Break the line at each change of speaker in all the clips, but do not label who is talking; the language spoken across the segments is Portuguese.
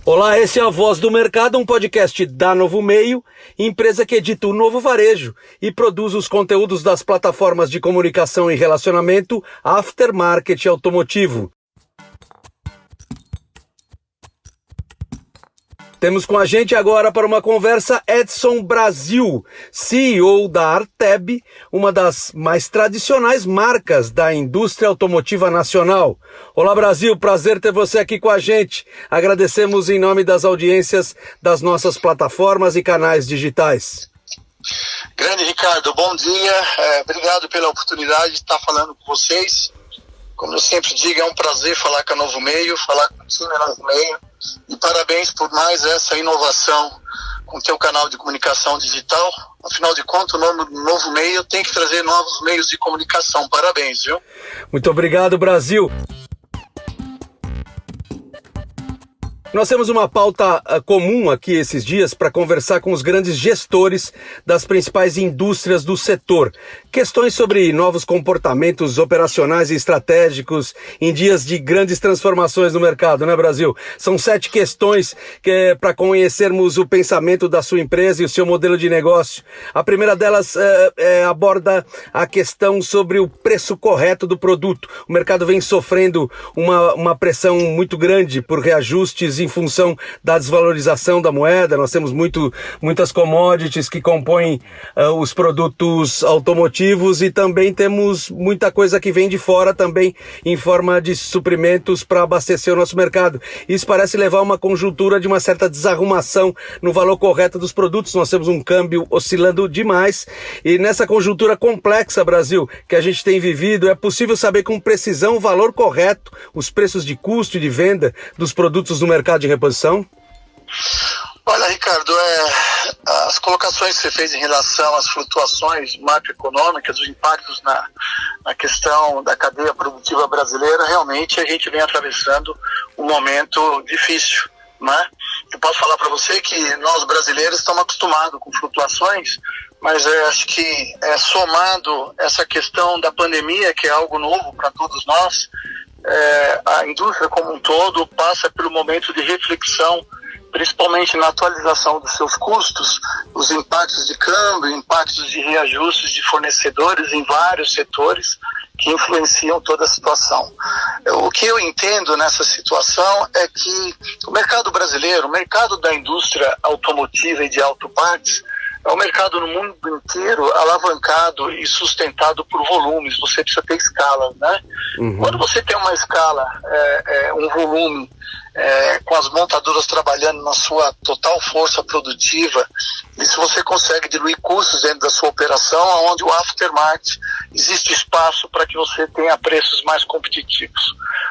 Olá, esse é a Voz do Mercado, um podcast da Novo Meio, empresa que edita o Novo Varejo e produz os conteúdos das plataformas de comunicação e relacionamento Aftermarket Automotivo. Temos com a gente agora para uma conversa Edson Brasil, CEO da Arteb, uma das mais tradicionais marcas da indústria automotiva nacional. Olá Brasil, prazer ter você aqui com a gente. Agradecemos em nome das audiências das nossas plataformas e canais digitais.
Grande Ricardo, bom dia, obrigado pela oportunidade de estar falando com vocês. Como eu sempre digo, é um prazer falar com a Novo Meio, falar com o time da Novo Meio. E parabéns por mais essa inovação com o teu canal de comunicação digital. Afinal de contas, o Novo Meio tem que trazer novos meios de comunicação. Parabéns, viu?
Muito obrigado, Brasil. Nós temos uma pauta comum aqui esses dias para conversar com os grandes gestores das principais indústrias do setor. Questões sobre novos comportamentos operacionais e estratégicos em dias de grandes transformações no mercado, né, Brasil? São 7 questões para conhecermos o pensamento da sua empresa e o seu modelo de negócio. A primeira delas aborda a questão sobre o preço correto do produto. O mercado vem sofrendo uma pressão muito grande por reajustes em função da desvalorização da moeda. Nós temos muitas commodities que compõem os produtos automotivos e também temos muita coisa que vem de fora também em forma de suprimentos para abastecer o nosso mercado. Isso parece levar a uma conjuntura de uma certa desarrumação no valor correto dos produtos. Nós temos um câmbio oscilando demais e nessa conjuntura complexa, Brasil, que a gente tem vivido, é possível saber com precisão o valor correto, os preços de custo e de venda dos produtos no mercado de reposição?
Olha, Ricardo, as colocações que você fez em relação às flutuações macroeconômicas, os impactos na questão da cadeia produtiva brasileira, realmente a gente vem atravessando um momento difícil, né? Eu posso falar para você que nós brasileiros estamos acostumados com flutuações, mas acho que somado essa questão da pandemia, que é algo novo para todos nós, a indústria como um todo passa pelo momento de reflexão, principalmente na atualização dos seus custos, os impactos de câmbio, impactos de reajustes de fornecedores em vários setores que influenciam toda a situação. O que eu entendo nessa situação é que o mercado brasileiro, o mercado da indústria automotiva e de autopartes, é um mercado no mundo inteiro alavancado e sustentado por volumes. Você precisa ter escala, né? Uhum. Quando você tem uma escala, um volume, com as montadoras trabalhando na sua total força produtiva, e se você consegue diluir custos dentro da sua operação, onde o aftermarket existe espaço para que você tenha preços mais competitivos.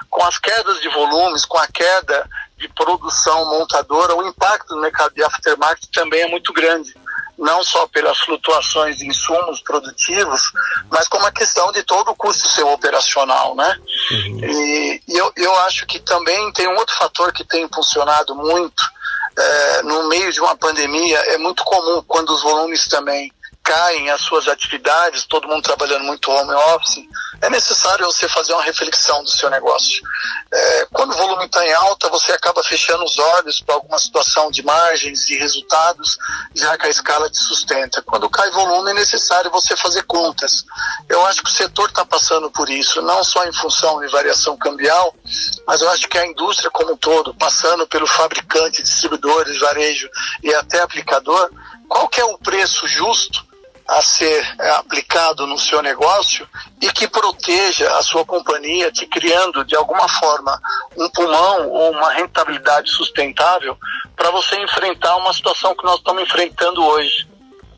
Com as quedas de volumes, com a queda de produção montadora, o impacto no mercado de aftermarket também é muito grande. Não só pelas flutuações de insumos produtivos, mas como a questão de todo o custo seu operacional, né? Uhum. E eu acho que também tem um outro fator que tem funcionado muito no meio de uma pandemia. É muito comum quando os volumes também caem as suas atividades, todo mundo trabalhando muito home office, é necessário você fazer uma reflexão do seu negócio. Quando o volume está em alta, você acaba fechando os olhos para alguma situação de margens, de resultados, já que a escala te sustenta. Quando cai volume, é necessário você fazer contas. Eu acho que o setor está passando por isso, não só em função de variação cambial, mas eu acho que a indústria como um todo, passando pelo fabricante, distribuidores, varejo e até aplicador, qual que é o preço justo a ser aplicado no seu negócio e que proteja a sua companhia, te criando de alguma forma um pulmão ou uma rentabilidade sustentável para você enfrentar uma situação que nós estamos enfrentando hoje.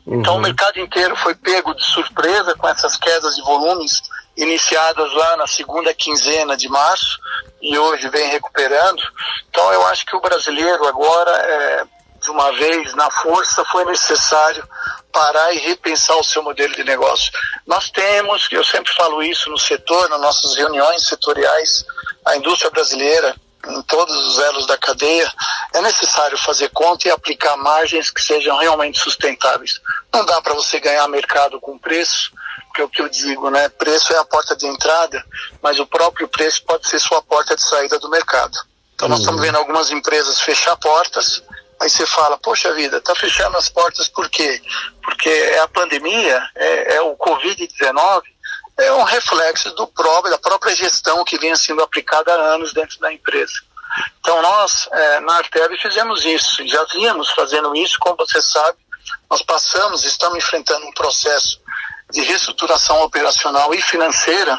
Uhum. Então o mercado inteiro foi pego de surpresa com essas quedas de volumes iniciadas lá na segunda quinzena de março e hoje vem recuperando. Então eu acho que o brasileiro agora, de uma vez, na força, foi necessário parar e repensar o seu modelo de negócio. Nós temos, eu sempre falo isso no setor, nas nossas reuniões setoriais, a indústria brasileira, em todos os elos da cadeia, é necessário fazer conta e aplicar margens que sejam realmente sustentáveis. Não dá para você ganhar mercado com preço, porque é o que eu digo, né? Preço é a porta de entrada, mas o próprio preço pode ser sua porta de saída do mercado. Então nós estamos vendo algumas empresas fechar portas. Aí você fala, poxa vida, está fechando as portas por quê? Porque é a pandemia, é o Covid-19, é um reflexo da própria gestão que vinha sendo aplicada há anos dentro da empresa. Então nós, na Artev, fizemos isso, já vínhamos fazendo isso, como você sabe, nós estamos enfrentando um processo de reestruturação operacional e financeira,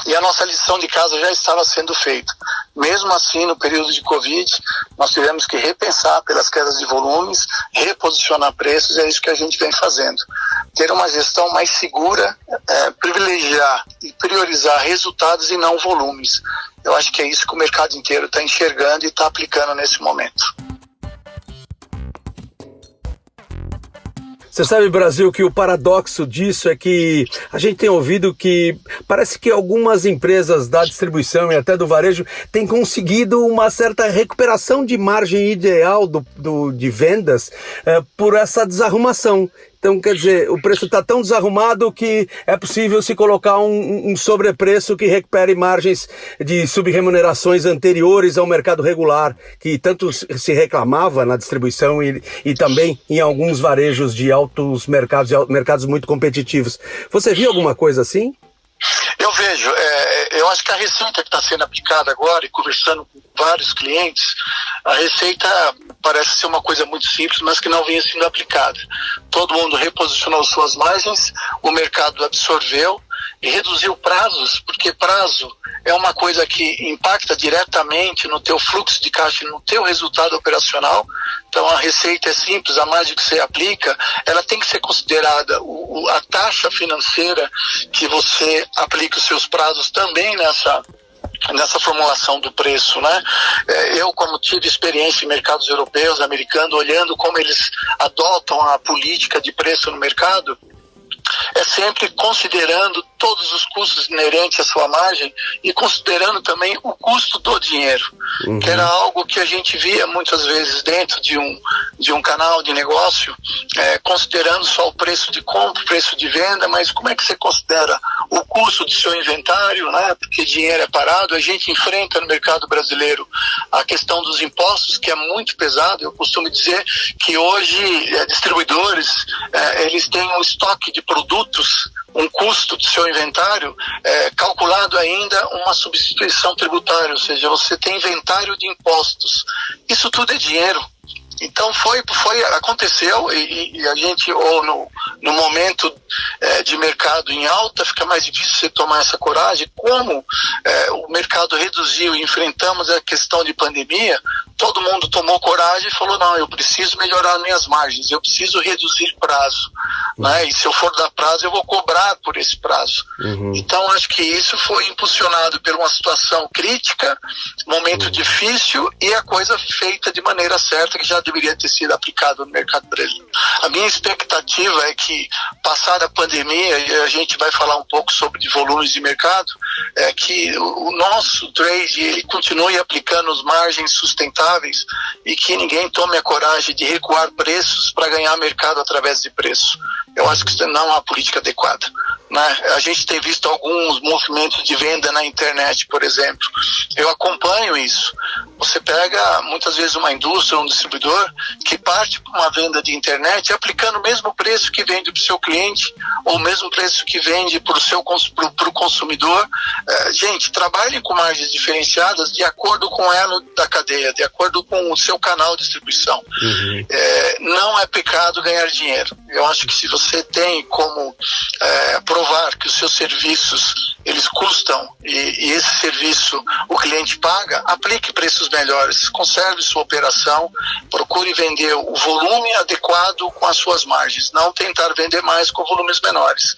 e a nossa lição de casa já estava sendo feita. Mesmo assim, no período de Covid, nós tivemos que repensar pelas quedas de volumes, reposicionar preços, e é isso que a gente vem fazendo. Ter uma gestão mais segura, privilegiar e priorizar resultados e não volumes. Eu acho que é isso que o mercado inteiro está enxergando e está aplicando nesse momento.
Você sabe, Brasil, que o paradoxo disso é que a gente tem ouvido que parece que algumas empresas da distribuição e até do varejo têm conseguido uma certa recuperação de margem ideal de vendas por essa desarrumação. Então, quer dizer, o preço está tão desarrumado que é possível se colocar um sobrepreço que recupere margens de subremunerações anteriores ao mercado regular, que tanto se reclamava na distribuição e também em alguns varejos de altos mercados muito competitivos. Você viu alguma coisa assim?
Eu vejo, eu acho que a receita que está sendo aplicada agora, e conversando com vários clientes, a receita parece ser uma coisa muito simples, mas que não vinha sendo aplicada. Todo mundo reposicionou suas margens, o mercado absorveu e reduziu prazos, porque prazo é uma coisa que impacta diretamente no teu fluxo de caixa, no teu resultado operacional. Então a receita é simples, a margem que você aplica, ela tem que ser considerada a taxa financeira que você aplica os seus prazos também nessa formulação do preço, né? Eu, como tive experiência em mercados europeus, americanos, olhando como eles adotam a política de preço no mercado, é sempre considerando todos os custos inerentes à sua margem e considerando também o custo do dinheiro, que era algo que a gente via muitas vezes dentro de um canal de negócio, considerando só o preço de compra, o preço de venda, mas como é que você considera o custo do seu inventário, né? Porque dinheiro é parado. A gente enfrenta no mercado brasileiro a questão dos impostos, que é muito pesado. Eu costumo dizer que hoje distribuidores, eles têm um estoque de produtos, um custo do seu inventário calculado ainda uma substituição tributária, ou seja, você tem inventário de impostos. Isso tudo é dinheiro. Então aconteceu e a gente, ou no momento de mercado em alta, fica mais difícil você tomar essa coragem. Como o mercado reduziu e enfrentamos a questão de pandemia, todo mundo tomou coragem e falou, não, eu preciso melhorar minhas margens, eu preciso reduzir prazo, né? E se eu for dar prazo, eu vou cobrar por esse prazo. Então acho que isso foi impulsionado por uma situação crítica, momento difícil, e a coisa feita de maneira certa, que já deveria ter sido aplicado no mercado brasileiro. A minha expectativa é que, passada a pandemia, e a gente vai falar um pouco sobre de volumes de mercado, é que o nosso trade ele continue aplicando as margens sustentáveis e que ninguém tome a coragem de recuar preços para ganhar mercado através de preço. Eu acho que isso não é uma política adequada, né? A gente tem visto alguns movimentos de venda na internet, por exemplo. Eu acompanho isso. Você pega muitas vezes uma indústria, um distribuidor que parte para uma venda de internet aplicando o mesmo preço que vende para o seu cliente ou o mesmo preço que vende para o consumidor. Gente, trabalhem com margens diferenciadas de acordo com o elo da cadeia, de acordo com o seu canal de distribuição. Não é pecado ganhar dinheiro. Eu acho que se você tem como provar que os seus serviços eles custam e esse serviço o cliente paga, aplique preços melhores, conserve sua operação, procure vender o volume adequado com as suas margens, não tentar vender mais com volumes menores.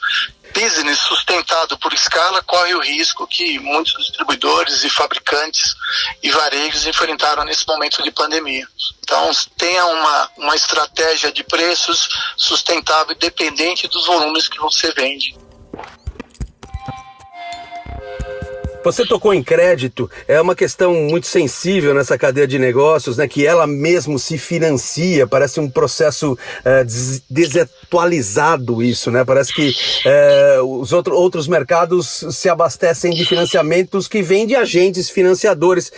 Business sustentado por escala corre o risco que muitos distribuidores e fabricantes e varejos enfrentaram nesse momento de pandemia. Então, tenha uma estratégia de preços sustentável dependente dos volumes que você vende.
Você tocou em crédito, é uma questão muito sensível nessa cadeia de negócios, né, que ela mesmo se financia, parece um processo desatualizado isso, né, parece que os outros mercados se abastecem de financiamentos que vêm de agentes financiadores.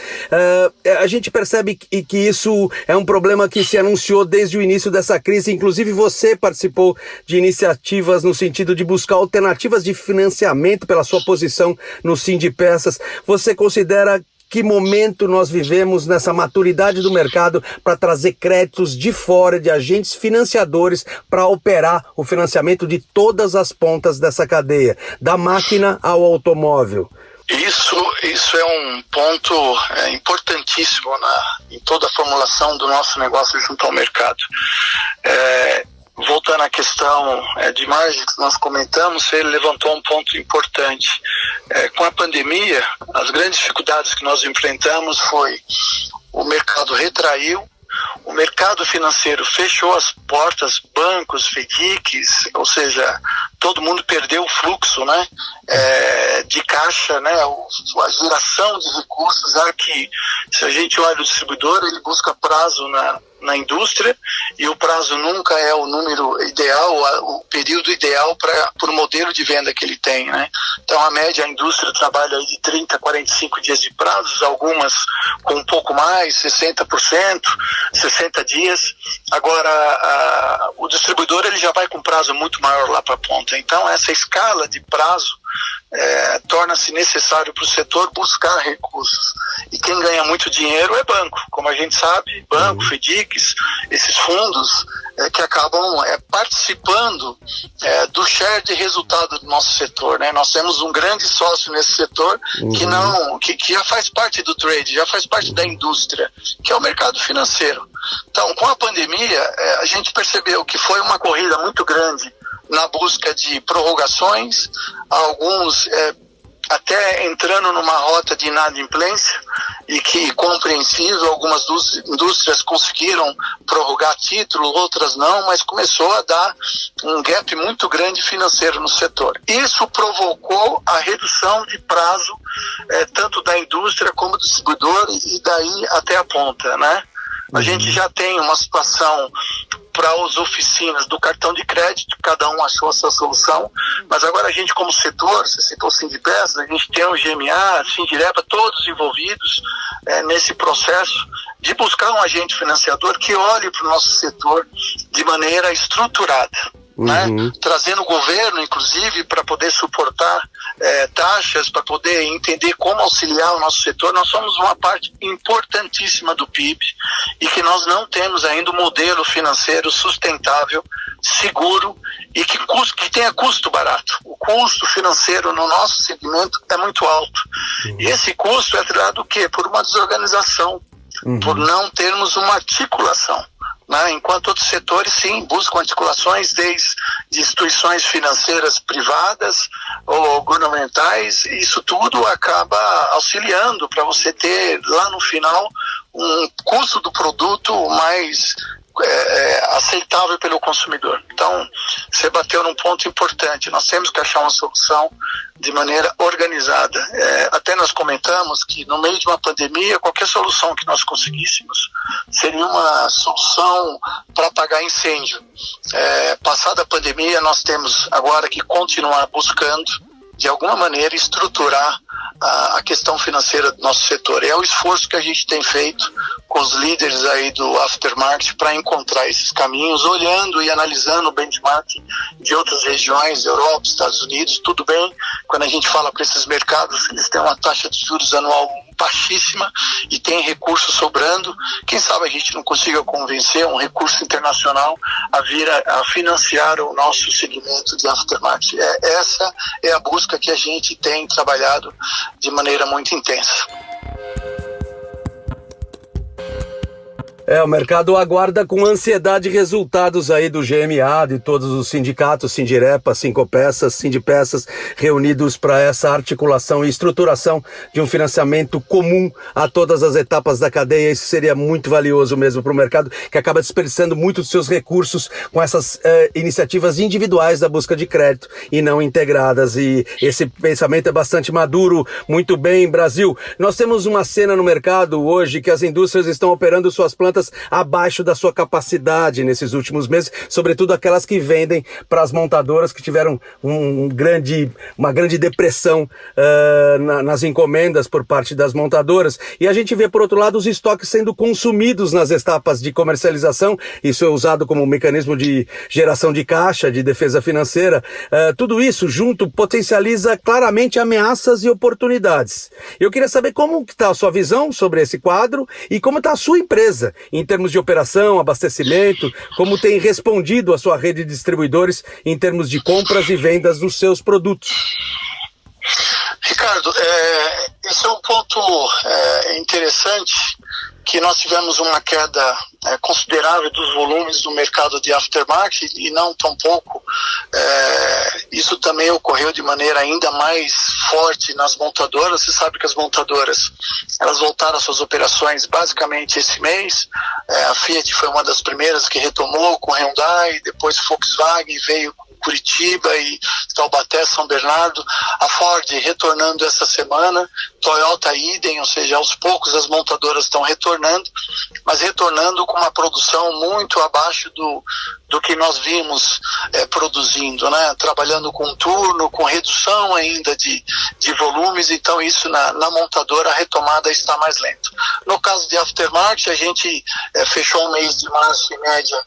A gente percebe que isso é um problema que se anunciou desde o início dessa crise, inclusive você participou de iniciativas no sentido de buscar alternativas de financiamento pela sua posição no Sindipé. Você considera que momento nós vivemos nessa maturidade do mercado para trazer créditos de fora, de agentes financiadores, para operar o financiamento de todas as pontas dessa cadeia, da máquina ao automóvel?
Isso é um ponto importantíssimo em toda a formulação do nosso negócio junto ao mercado. Voltando à questão de margem que nós comentamos, ele levantou um ponto importante. Com a pandemia, as grandes dificuldades que nós enfrentamos foi o mercado retraiu, o mercado financeiro fechou as portas, bancos, FIDCs, ou seja, todo mundo perdeu o fluxo, né, de caixa, né, a geração de recursos, que se a gente olha o distribuidor, ele busca prazo na indústria, e o prazo nunca é o número ideal, o período ideal para o modelo de venda que ele tem, né? Então, a média, a indústria trabalha aí de 30 a 45 dias de prazos, algumas com um pouco mais, 60%, 60 dias. Agora, o distribuidor ele já vai com prazo muito maior lá para a ponta. Então, essa escala de prazo torna-se necessário para o setor buscar recursos. E quem ganha muito dinheiro é banco, como a gente sabe, banco, FIDCs, esses fundos que acabam participando do share de resultado do nosso setor, né? Nós temos um grande sócio nesse setor que já faz parte do trade, já faz parte da indústria, que é o mercado financeiro. Então, com a pandemia, a gente percebeu que foi uma corrida muito grande na busca de prorrogações, alguns até entrando numa rota de inadimplência, e que, compreensível, algumas indústrias conseguiram prorrogar título, outras não, mas começou a dar um gap muito grande financeiro no setor. Isso provocou a redução de prazo, tanto da indústria como do distribuidor, e daí até a ponta, né? A gente já tem uma situação para as oficinas do cartão de crédito, cada um achou a sua solução, mas agora a gente, como setor, você citou o Sindipes, a gente tem o GMA, a Sindirepa, todos envolvidos nesse processo de buscar um agente financiador que olhe para o nosso setor de maneira estruturada. Né? Trazendo o governo, inclusive, para poder suportar taxas, para poder entender como auxiliar o nosso setor. Nós somos uma parte importantíssima do PIB e que nós não temos ainda um modelo financeiro sustentável, seguro e que tenha custo barato. O custo financeiro no nosso segmento é muito alto. E esse custo é dado o quê? Por uma desorganização, por não termos uma articulação. Enquanto outros setores, sim, buscam articulações desde instituições financeiras privadas ou governamentais, e isso tudo acaba auxiliando para você ter, lá no final, um custo do produto mais aceitável pelo consumidor. Então, você bateu num ponto importante. Nós temos que achar uma solução de maneira organizada. Até nós comentamos que no meio de uma pandemia, qualquer solução que nós conseguíssemos seria uma solução para apagar incêndio. Passada a pandemia, nós temos agora que continuar buscando, de alguma maneira, estruturar a questão financeira do nosso setor. É o esforço que a gente tem feito com os líderes aí do aftermarket para encontrar esses caminhos, olhando e analisando o benchmarking de outras regiões, Europa, Estados Unidos. Tudo bem, quando a gente fala para esses mercados, eles têm uma taxa de juros anual baixíssima e tem recursos sobrando. Quem sabe a gente não consiga convencer um recurso internacional a vir a financiar o nosso segmento de aftermarket. Essa é a busca que a gente tem trabalhado de maneira muito intensa.
O mercado aguarda com ansiedade resultados aí do GMA, de todos os sindicatos, Sindirepa, Sincopeças, Sindipeças, reunidos para essa articulação e estruturação de um financiamento comum a todas as etapas da cadeia. Isso seria muito valioso mesmo para o mercado, que acaba desperdiçando muito dos seus recursos com essas iniciativas individuais da busca de crédito e não integradas. E esse pensamento é bastante maduro. Muito bem, Brasil. Nós temos uma cena no mercado hoje que as indústrias estão operando suas plantas abaixo da sua capacidade nesses últimos meses, sobretudo aquelas que vendem para as montadoras, que tiveram uma grande depressão nas encomendas por parte das montadoras. E a gente vê, por outro lado, os estoques sendo consumidos nas etapas de comercialização. Isso é usado como mecanismo de geração de caixa, de defesa financeira. Tudo isso junto potencializa claramente ameaças e oportunidades. Eu queria saber como está a sua visão sobre esse quadro e como está a sua empresa em termos de operação, abastecimento, como tem respondido a sua rede de distribuidores em termos de compras e vendas dos seus produtos.
Ricardo, esse é um ponto interessante, que nós tivemos uma queda considerável dos volumes do mercado de aftermarket e não tão pouco. Isso também ocorreu de maneira ainda mais forte nas montadoras. Você sabe que as montadoras, elas voltaram às suas operações basicamente esse mês. A Fiat foi uma das primeiras que retomou com Hyundai, depois Volkswagen veio com Curitiba e Taubaté, São Bernardo, a Ford retornando essa semana, Toyota idem, ou seja, aos poucos as montadoras estão retornando, mas retornando com uma produção muito abaixo do que nós vimos produzindo, né? Trabalhando com turno, com redução ainda de volumes, então isso na montadora a retomada está mais lenta. No caso de aftermarket, a gente fechou o mês de março em média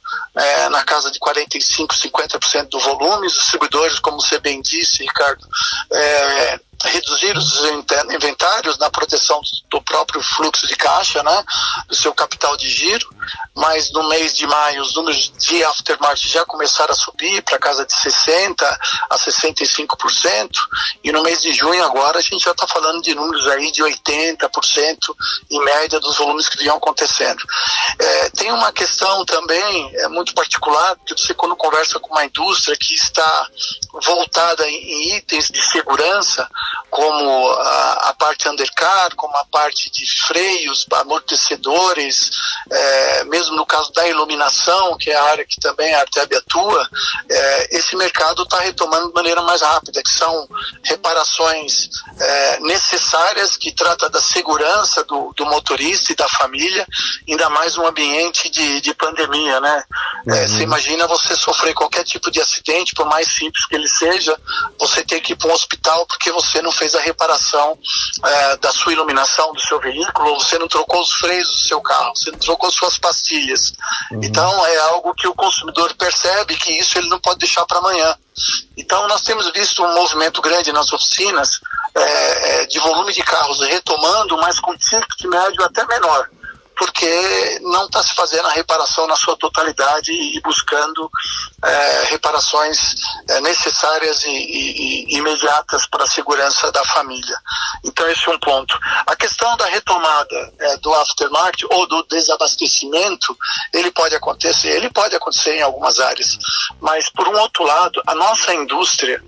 na casa de 45%, 50% do volume. Os distribuidores, como você bem disse, Ricardo, reduzir os inventários na proteção do próprio fluxo de caixa, né, do seu capital de giro, mas no mês de maio os números de aftermarket já começaram a subir para casa de 60% a 65%, e no mês de junho agora a gente já está falando de números aí de 80% em média dos volumes que vinham acontecendo. Tem uma questão também muito particular, porque você, quando conversa com uma indústria que está voltada em itens de segurança, como a parte undercar, como a parte de freios, amortecedores, mesmo no caso da iluminação, que é a área que também a Arteb atua, esse mercado está retomando de maneira mais rápida, que são reparações necessárias, que trata da segurança do motorista e da família, ainda mais num ambiente de pandemia, né? Você imagina você sofrer qualquer tipo de acidente, por mais simples que ele seja, você ter que ir para um hospital porque você não fez a reparação da sua iluminação do seu veículo, ou você não trocou os freios do seu carro, você não trocou suas pastilhas. Então é algo que o consumidor percebe que isso ele não pode deixar para amanhã. Então nós temos visto um movimento grande nas oficinas de volume de carros retomando, mas com ticket médio até menor, porque não está se fazendo a reparação na sua totalidade e buscando reparações necessárias e imediatas para a segurança da família. Então esse é um ponto. A questão da retomada do aftermarket ou do desabastecimento, ele pode acontecer em algumas áreas, mas por um outro lado, a nossa indústria,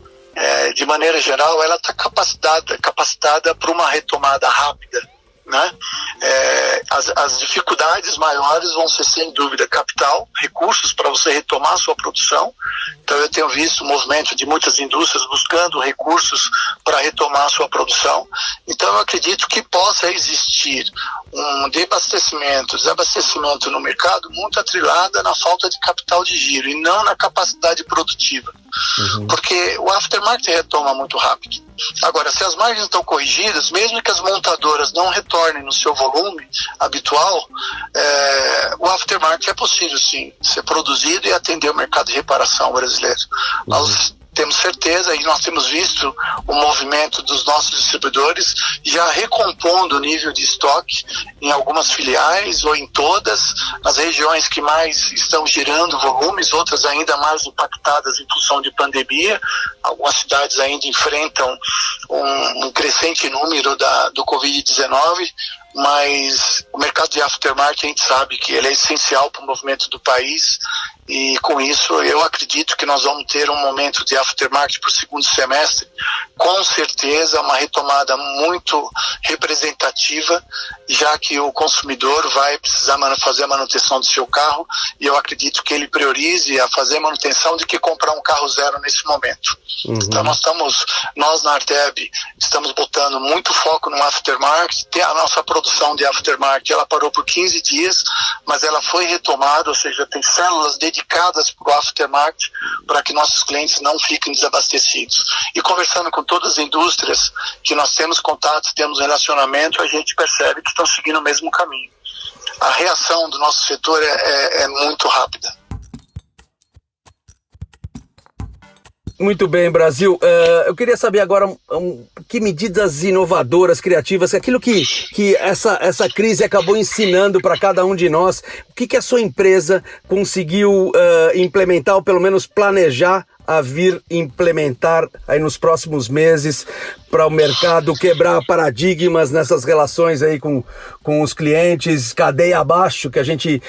de maneira geral, ela está capacitada para uma retomada rápida, né? As dificuldades maiores vão ser, sem dúvida, capital, recursos para você retomar a sua produção. Então eu tenho visto o movimento de muitas indústrias buscando recursos para retomar a sua produção. Então eu acredito que possa existir um desabastecimento no mercado muito atrelada na falta de capital de giro e não na capacidade produtiva. Porque o aftermarket retoma muito rápido. Agora, se as margens estão corrigidas, mesmo que as montadoras não retornem no seu volume habitual, o aftermarket é possível sim ser produzido e atender o mercado de reparação brasileiro. Nós temos certeza, e nós temos visto o movimento dos nossos distribuidores já recompondo o nível de estoque em algumas filiais ou em todas, nas regiões que mais estão girando volumes, outras ainda mais impactadas em função de pandemia. Algumas cidades ainda enfrentam um crescente número do Covid-19, mas o mercado de aftermarket a gente sabe que ele é essencial para o movimento do país, e com isso eu acredito que nós vamos ter um momento de aftermarket para o segundo semestre, com certeza uma retomada muito representativa, já que o consumidor vai precisar fazer a manutenção do seu carro, e eu acredito que ele priorize a fazer manutenção de que comprar um carro zero nesse momento. Então nós na Arteb estamos botando muito foco no aftermarket. A nossa produção de aftermarket, ela parou por 15 dias, mas ela foi retomada, ou seja, tem células dedicadas para o aftermarket, para que nossos clientes não fiquem desabastecidos. E conversando com todas as indústrias que nós temos contatos, temos relacionamento, a gente percebe que estão seguindo o mesmo caminho. A reação do nosso setor é muito rápida.
Muito bem, Brasil. Eu queria saber agora que medidas inovadoras, criativas, aquilo que essa crise acabou ensinando para cada um de nós, o que a sua empresa conseguiu implementar, ou pelo menos planejar a vir implementar aí nos próximos meses para o mercado quebrar paradigmas nessas relações aí com os clientes, cadeia abaixo, que a gente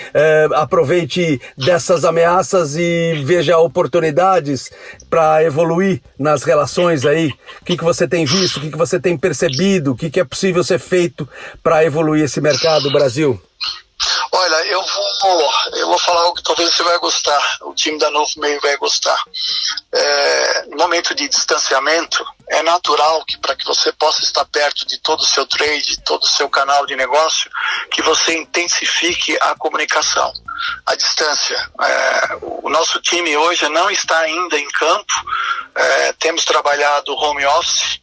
aproveite dessas ameaças e veja oportunidades para evoluir nas relações aí. O que você tem visto, o que você tem percebido, o que é possível ser feito para evoluir esse mercado, Brasil?
Olha, eu vou falar algo que talvez você vai gostar, o time da Novo Meio vai gostar. No momento de distanciamento, é natural que para que você possa estar perto de todo o seu trade, todo o seu canal de negócio, que você intensifique a comunicação. A distância. O nosso time hoje não está ainda em campo, temos trabalhado home office,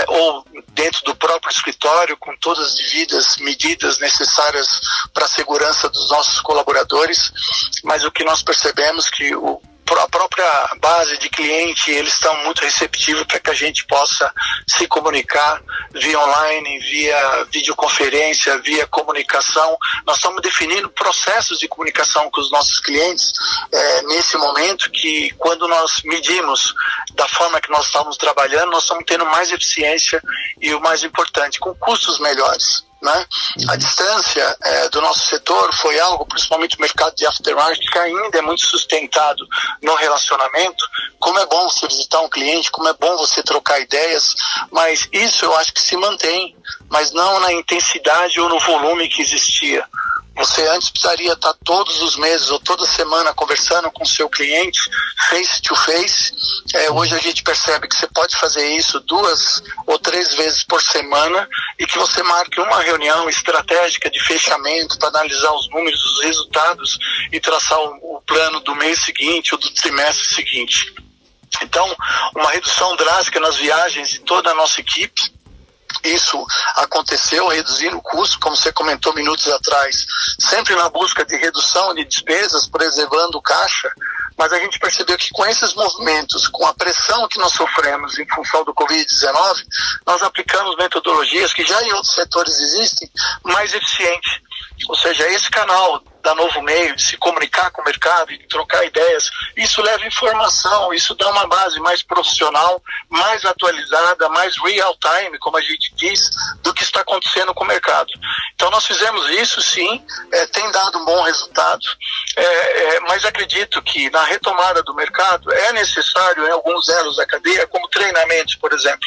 ou dentro do próprio escritório, com todas as devidas medidas necessárias para a segurança dos nossos colaboradores, mas o que nós percebemos que a própria base de cliente, eles estão muito receptivos para que a gente possa se comunicar via online, via videoconferência, via comunicação. Nós estamos definindo processos de comunicação com os nossos clientes nesse momento, que quando nós medimos da forma que nós estamos trabalhando, nós estamos tendo mais eficiência e, o mais importante, com custos melhores. Né? A distância do nosso setor foi algo, principalmente o mercado de aftermarket, que ainda é muito sustentado no relacionamento. Como é bom você visitar um cliente, como é bom você trocar ideias, mas isso eu acho que se mantém, mas não na intensidade ou no volume que existia. Você antes precisaria estar todos os meses ou toda semana conversando com o seu cliente, face to face. Hoje a gente percebe que você pode fazer isso 2 ou 3 vezes por semana, e que você marque uma reunião estratégica de fechamento para analisar os números, os resultados e traçar o plano do mês seguinte ou do trimestre seguinte. Então, uma redução drástica nas viagens de toda a nossa equipe. Isso aconteceu reduzindo o custo, como você comentou minutos atrás, sempre na busca de redução de despesas, preservando o caixa, mas a gente percebeu que com esses movimentos, com a pressão que nós sofremos em função do Covid-19, nós aplicamos metodologias que já em outros setores existem, mais eficientes. Ou seja, esse canal da Novo Meio, de se comunicar com o mercado e de trocar ideias, isso leva informação, isso dá uma base mais profissional, mais atualizada, mais real time, como a gente diz, do que está acontecendo com o mercado. Então nós fizemos isso sim, tem dado um bom resultado, mas acredito que na retomada do mercado é necessário em alguns elos da cadeia, como treinamentos, por exemplo.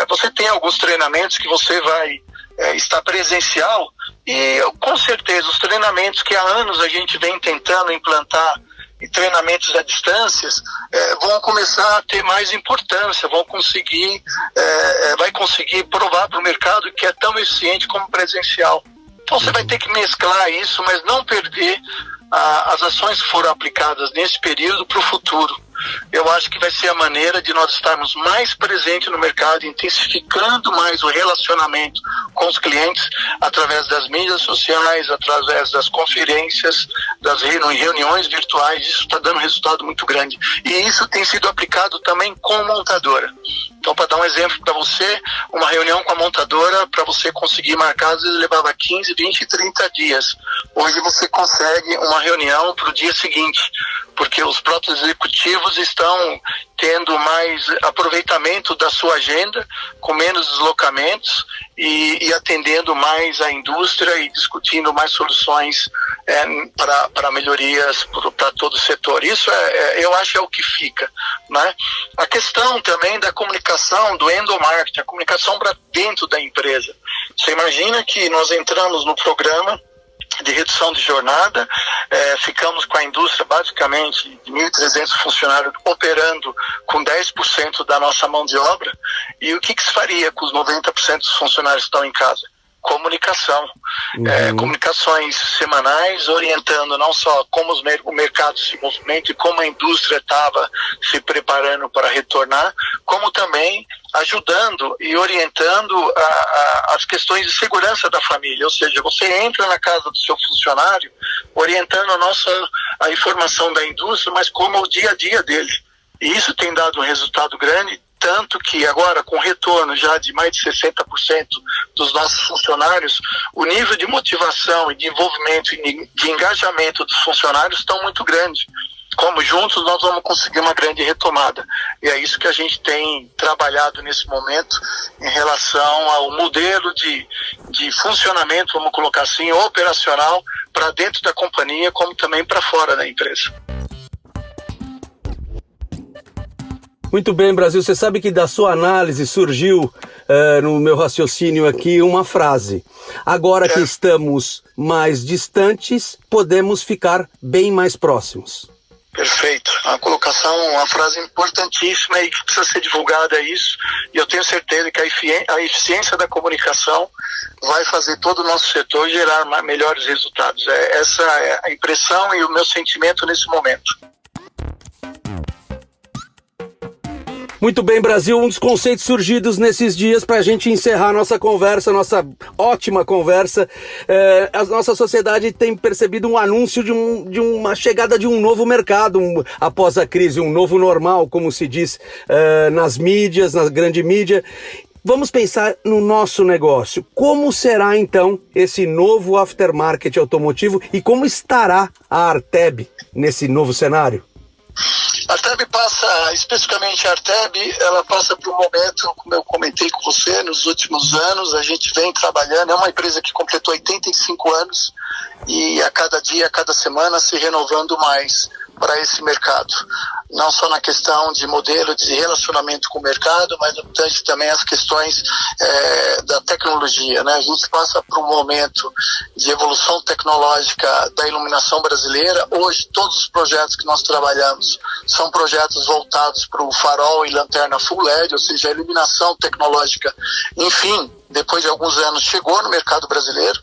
Você tem alguns treinamentos que você vai estar presencial, e com certeza os treinamentos que há anos a gente vem tentando implantar, e treinamentos à distância, vão começar a ter mais importância, vai conseguir provar para o mercado que é tão eficiente como presencial. Então você vai ter que mesclar isso, mas não perder as ações que foram aplicadas nesse período para o futuro. Eu acho que vai ser a maneira de nós estarmos mais presentes no mercado, intensificando mais o relacionamento com os clientes através das mídias sociais, através das conferências, das reuniões virtuais. Isso está dando um resultado muito grande. E isso tem sido aplicado também com montadora. Então, para dar um exemplo para você, uma reunião com a montadora, para você conseguir marcar, às vezes levava 15, 20, 30 dias. Hoje você consegue uma reunião para o dia seguinte, porque os próprios executivos estão tendo mais aproveitamento da sua agenda, com menos deslocamentos e atendendo mais a indústria e discutindo mais soluções para melhorias para todo o setor. Isso eu acho é o que fica, né? A questão também da comunicação, do endomarketing, a comunicação para dentro da empresa. Você imagina que nós entramos no programa de redução de jornada, ficamos com a indústria basicamente de 1.300 funcionários operando com 10% da nossa mão de obra, e o que se faria com os 90% dos funcionários que estão em casa? Comunicação, comunicações semanais, orientando não só como o mercado se movimenta e como a indústria estava se preparando para retornar, como também ajudando e orientando as questões de segurança da família, ou seja, você entra na casa do seu funcionário orientando a informação da indústria, mas como o dia a dia dele. E isso tem dado um resultado grande, tanto que agora, com retorno já de mais de 60% dos nossos funcionários, o nível de motivação e de envolvimento e de engajamento dos funcionários estão muito grande. Como juntos nós vamos conseguir uma grande retomada. E é isso que a gente tem trabalhado nesse momento em relação ao modelo de funcionamento, vamos colocar assim, operacional, para dentro da companhia, como também para fora da empresa.
Muito bem, Brasil. Você sabe que da sua análise surgiu no meu raciocínio aqui uma frase. Agora que estamos mais distantes, podemos ficar bem mais próximos.
Perfeito. A colocação, uma frase importantíssima e que precisa ser divulgada isso. E eu tenho certeza que a eficiência da comunicação vai fazer todo o nosso setor gerar melhores resultados. Essa é a impressão e o meu sentimento nesse momento.
Muito bem, Brasil, um dos conceitos surgidos nesses dias para a gente encerrar nossa conversa, nossa ótima conversa. A nossa sociedade tem percebido um anúncio de uma chegada de um novo mercado após a crise, um novo normal, como se diz nas mídias, na grande mídia. Vamos pensar no nosso negócio. Como será, então, esse novo aftermarket automotivo e como estará a Arteb nesse novo cenário?
A Arteb passa, especificamente a Arteb, ela passa por um momento, como eu comentei com você, nos últimos anos, a gente vem trabalhando, é uma empresa que completou 85 anos e a cada dia, a cada semana se renovando mais para esse mercado. Não só na questão de modelo de relacionamento com o mercado, mas também as questões da tecnologia, né? A gente passa por um momento de evolução tecnológica da iluminação brasileira. Hoje, todos os projetos que nós trabalhamos são projetos voltados para o farol e lanterna Full LED, ou seja, a iluminação tecnológica, enfim, depois de alguns anos chegou no mercado brasileiro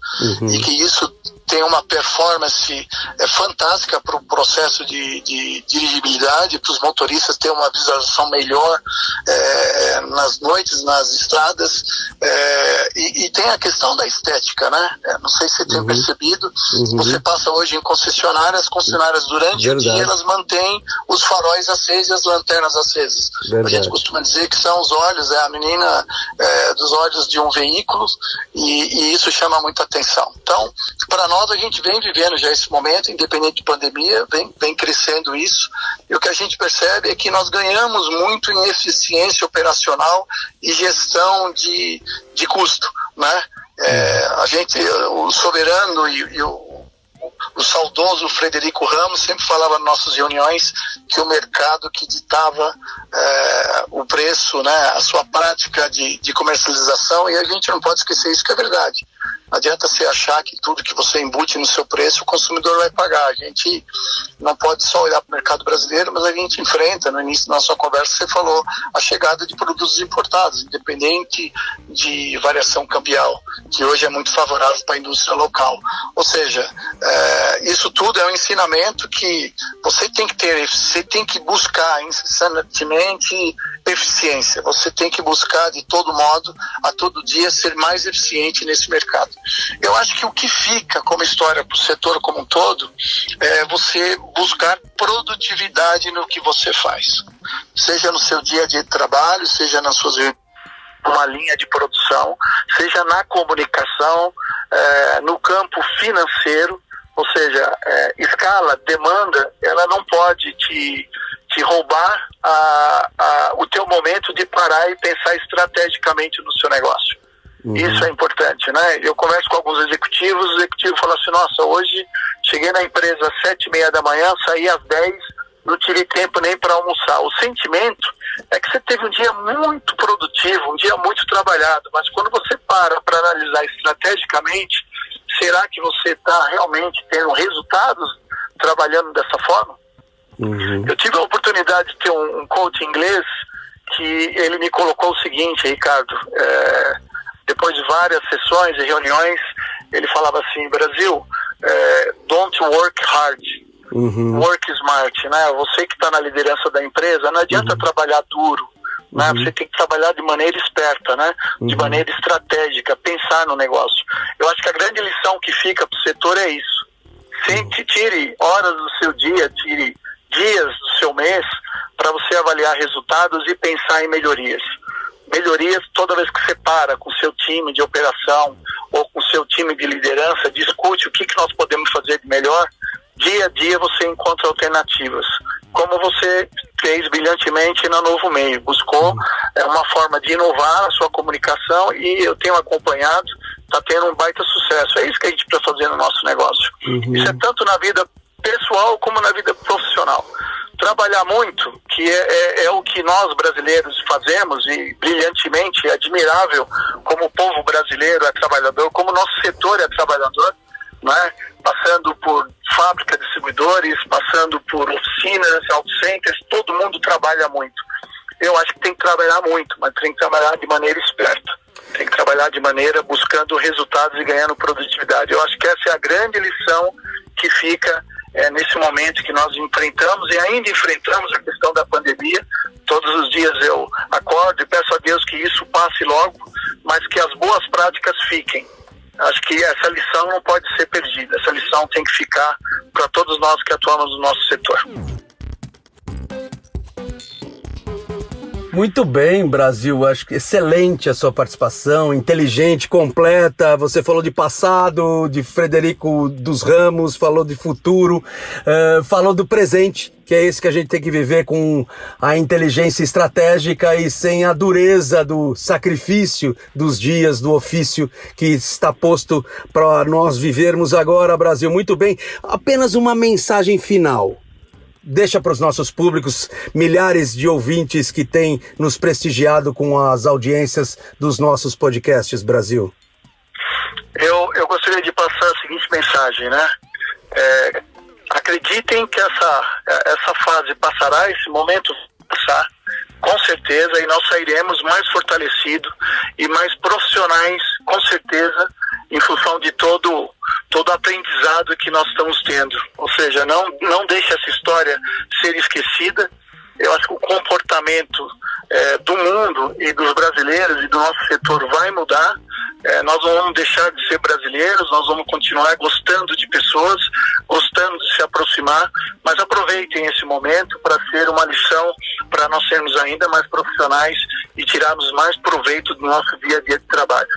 e que isso tem uma performance fantástica para o processo de dirigibilidade, para os motoristas terem uma visualização melhor nas noites, nas estradas, e tem a questão da estética, né? Não sei se você tem percebido, você passa hoje em concessionárias, as concessionárias durante o dia elas mantêm os faróis acesos e as lanternas acesas. A gente costuma dizer que são os olhos, a menina dos olhos de um veículo, e isso chama muita atenção. Então, para nós, a gente vem vivendo já esse momento, independente de pandemia, vem crescendo isso, e o que a gente percebe é que nós ganhamos muito em eficiência operacional e gestão de custo, né? O Soberano e o saudoso Frederico Ramos sempre falava nas nossas reuniões que o mercado que ditava o preço, né, a sua prática de comercialização, e a gente não pode esquecer isso, que é verdade. Não adianta você achar que tudo que você embute no seu preço o consumidor vai pagar. A gente não pode só olhar para o mercado brasileiro, mas a gente enfrenta, no início da nossa conversa você falou, a chegada de produtos importados, independente de variação cambial, que hoje é muito favorável para a indústria local. Ou seja, isso tudo é um ensinamento que você tem que ter, você tem que buscar incessantemente eficiência, você tem que buscar de todo modo, a todo dia, ser mais eficiente nesse mercado. Eu acho que o que fica como história para o setor como um todo é você buscar produtividade no que você faz, seja no seu dia a dia de trabalho, seja nas suas uma linha de produção, seja na comunicação, no campo financeiro, Ou seja, escala, demanda, ela não pode te roubar o teu momento de parar e pensar estrategicamente no seu negócio. Isso é importante, né? Eu converso com alguns executivos, o executivo fala assim, nossa, hoje cheguei na empresa às 7h30 da manhã, saí às 10, não tirei tempo nem para almoçar. O sentimento é que você teve um dia muito produtivo, um dia muito trabalhado, mas quando você para analisar estrategicamente, será que você está realmente tendo resultados trabalhando dessa forma? Eu tive a oportunidade de ter um coach inglês que ele me colocou o seguinte, Ricardo, depois de várias sessões e reuniões, ele falava assim, Brasil, don't work hard, work smart, né? Você que está na liderança da empresa, não adianta trabalhar duro, né? Você tem que trabalhar de maneira esperta, né? De maneira estratégica, pensar no negócio. Eu acho que a grande lição que fica para o setor é isso. Tire horas do seu dia, tire dias do seu mês para você avaliar resultados e pensar em melhorias. Melhorias toda vez que você para com o seu time de operação ou com o seu time de liderança, discute o que nós podemos fazer de melhor. Dia a dia você encontra alternativas. Como você fez brilhantemente na Novo Meio. Buscou uma forma de inovar a sua comunicação e eu tenho acompanhado, está tendo um baita sucesso. É isso que a gente precisa fazer no nosso negócio. Isso é tanto na vida pessoal como na vida profissional. Trabalhar muito, que é o que nós brasileiros fazemos e brilhantemente, é admirável como o povo brasileiro é trabalhador, como o nosso setor é trabalhador, né? Passando por fábrica, distribuidores, passando por oficinas, auto centers, todo mundo trabalha muito. Eu acho que tem que trabalhar muito, mas tem que trabalhar de maneira esperta. Tem que trabalhar de maneira buscando resultados e ganhando produtividade. Eu acho que essa é a grande lição que fica nesse momento que nós enfrentamos e ainda enfrentamos a questão da pandemia. Todos os dias eu acordo e peço a Deus que isso passe logo, mas que as boas práticas fiquem. Acho que essa lição não pode ser perdida. Essa lição tem que ficar para todos nós que atuamos no nosso setor.
Muito bem, Brasil. Acho que excelente a sua participação, inteligente, completa. Você falou de passado, de Frederico dos Ramos, falou de futuro, falou do presente, que é esse que a gente tem que viver com a inteligência estratégica e sem a dureza do sacrifício dos dias do ofício que está posto para nós vivermos agora, Brasil. Muito bem. Apenas uma mensagem final. Deixa para os nossos públicos, milhares de ouvintes que têm nos prestigiado com as audiências dos nossos podcasts, Brasil.
Eu gostaria de passar a seguinte mensagem, né? Acreditem que essa fase passará, esse momento passar, com certeza, e nós sairemos mais fortalecidos e mais profissionais, com certeza, em função de todo o aprendizado que nós estamos tendo. Ou seja, não deixe essa história ser esquecida. Eu acho que o comportamento do mundo e dos brasileiros e do nosso setor vai mudar. Nós não vamos deixar de ser brasileiros, nós vamos continuar gostando de pessoas, gostando de se aproximar, mas aproveitem esse momento para ser uma lição para nós sermos ainda mais profissionais e tirarmos mais proveito do nosso dia a dia de trabalho.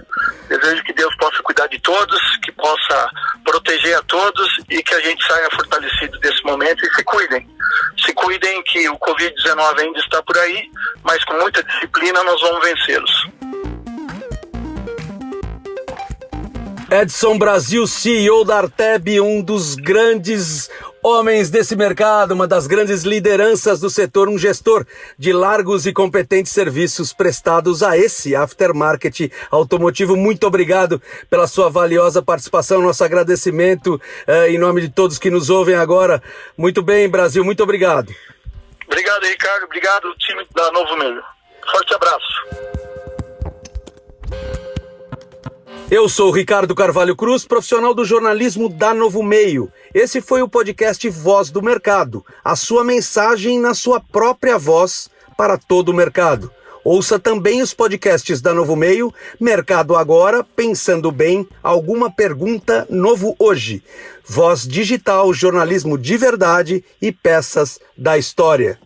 Desejo que Deus possa cuidar de todos, que possa proteger a todos e que a gente saia fortalecido desse momento e se cuidem. Se cuidem que o Covid-19 ainda está por aí, mas com muita disciplina nós vamos vencê-los.
Edson Brasil, CEO da Arteb, um dos grandes homens desse mercado, uma das grandes lideranças do setor, um gestor de largos e competentes serviços prestados a esse aftermarket automotivo. Muito obrigado pela sua valiosa participação, nosso agradecimento em nome de todos que nos ouvem agora. Muito bem, Brasil, muito obrigado.
Obrigado, Ricardo, obrigado, time da Novo Meio. Forte abraço.
Eu sou o Ricardo Carvalho Cruz, profissional do jornalismo da Novo Meio. Esse foi o podcast Voz do Mercado, a sua mensagem na sua própria voz para todo o mercado. Ouça também os podcasts da Novo Meio, Mercado Agora, Pensando Bem, Alguma Pergunta, Novo Hoje. Voz digital, jornalismo de verdade e peças da história.